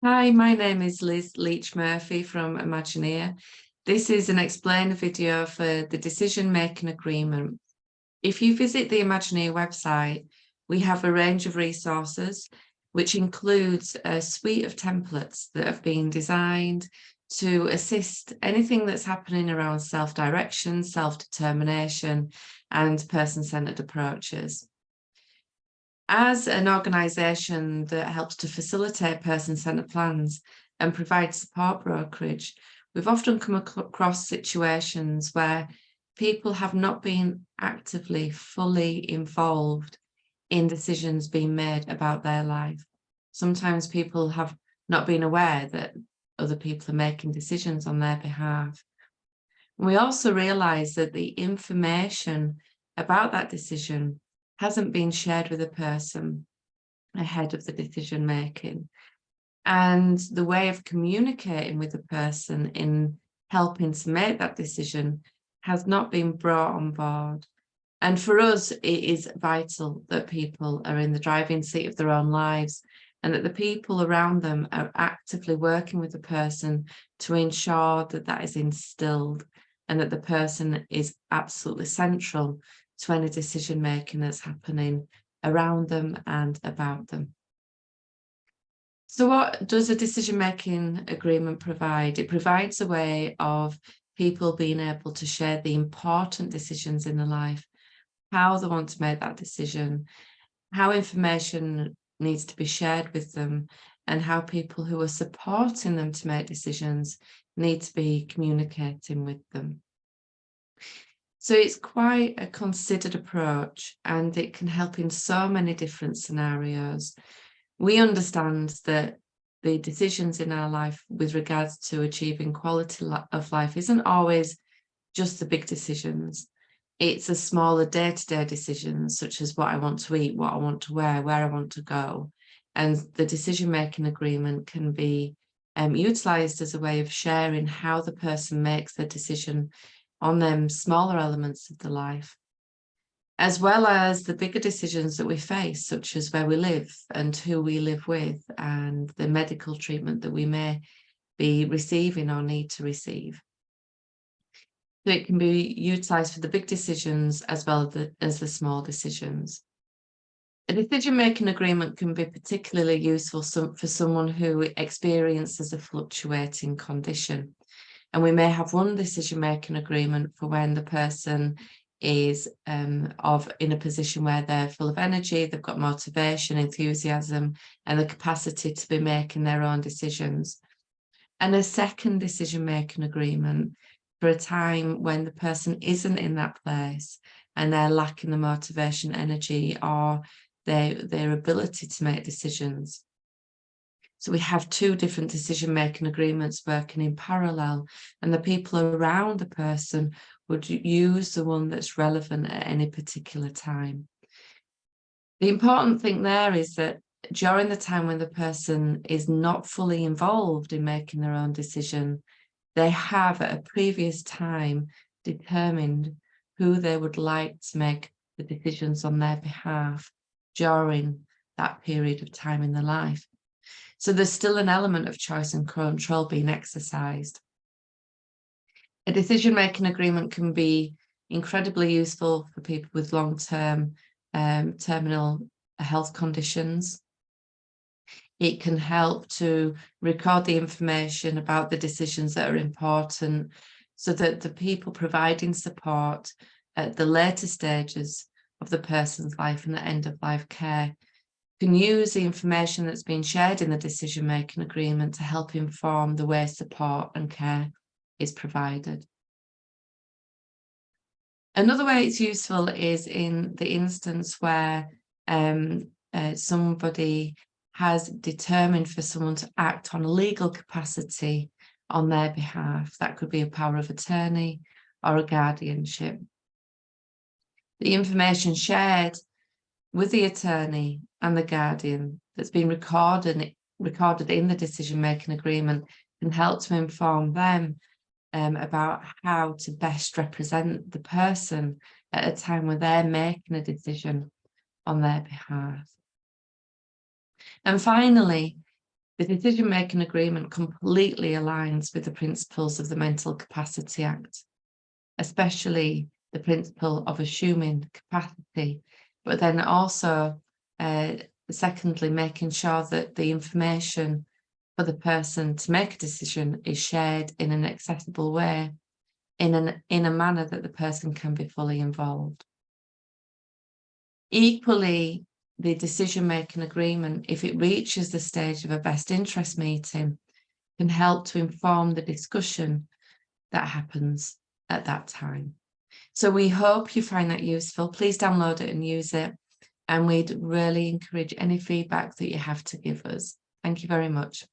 Hi, my name is Liz Leach-Murphy from Imagineer. This is an explainer video for the decision-making agreement. If you visit the Imagineer website, we have a range of resources, which includes a suite of templates that have been designed to assist anything that's happening around self-direction, self-determination, and person-centered approaches. As an organisation that helps to facilitate person-centred plans and provide support brokerage, we've often come across situations where people have not been actively, fully involved in decisions being made about their life. Sometimes people have not been aware that other people are making decisions on their behalf. And we also realise that the information about that decision hasn't been shared with a person ahead of the decision making. And the way of communicating with a person in helping to make that decision has not been brought on board. And for us, it is vital that people are in the driving seat of their own lives and that the people around them are actively working with the person to ensure that that is instilled and that the person is absolutely central to any decision making that's happening around them and about them. So what does a decision-making agreement provide? It provides a way of people being able to share the important decisions in their life, how they want to make that decision, how information needs to be shared with them, and how people who are supporting them to make decisions need to be communicating with them. So it's quite a considered approach, and it can help in so many different scenarios. We understand that the decisions in our life with regards to achieving quality of life isn't always just the big decisions. It's the smaller day-to-day decisions, such as what I want to eat, what I want to wear, where I want to go. And the decision-making agreement can be utilised as a way of sharing how the person makes their decision on them smaller elements of the life, as well as the bigger decisions that we face, such as where we live and who we live with and the medical treatment that we may be receiving or need to receive. So it can be utilised for the big decisions as well as the small decisions. A decision-making agreement can be particularly useful for someone who experiences a fluctuating condition. And we may have one decision-making agreement for when the person is in a position where they're full of energy, they've got motivation, enthusiasm, and the capacity to be making their own decisions. And a second decision-making agreement for a time when the person isn't in that place and they're lacking the motivation, energy, or their ability to make decisions. So we have two different decision-making agreements working in parallel, and the people around the person would use the one that's relevant at any particular time. The important thing there is that during the time when the person is not fully involved in making their own decision, they have at a previous time determined who they would like to make the decisions on their behalf during that period of time in their life. So there's still an element of choice and control being exercised. A decision-making agreement can be incredibly useful for people with long-term terminal health conditions. It can help to record the information about the decisions that are important so that the people providing support at the later stages of the person's life and the end-of-life care can use the information that's been shared in the decision-making agreement to help inform the way support and care is provided. Another way it's useful is in the instance where somebody has determined for someone to act on a legal capacity on their behalf. That could be a power of attorney or a guardianship. The information shared with the attorney and the guardian that's been recorded in the decision-making agreement can help to inform them about how to best represent the person at a time when they're making a decision on their behalf. And finally, The decision-making agreement completely aligns with the principles of the Mental Capacity Act, especially the principle of assuming capacity, but then also, secondly, making sure that the information for the person to make a decision is shared in an accessible way, in a manner that the person can be fully involved. Equally, the decision-making agreement, if it reaches the stage of a best interest meeting, can help to inform the discussion that happens at that time. So we hope you find that useful. Please download it and use it. And we'd really encourage any feedback that you have to give us. Thank you very much.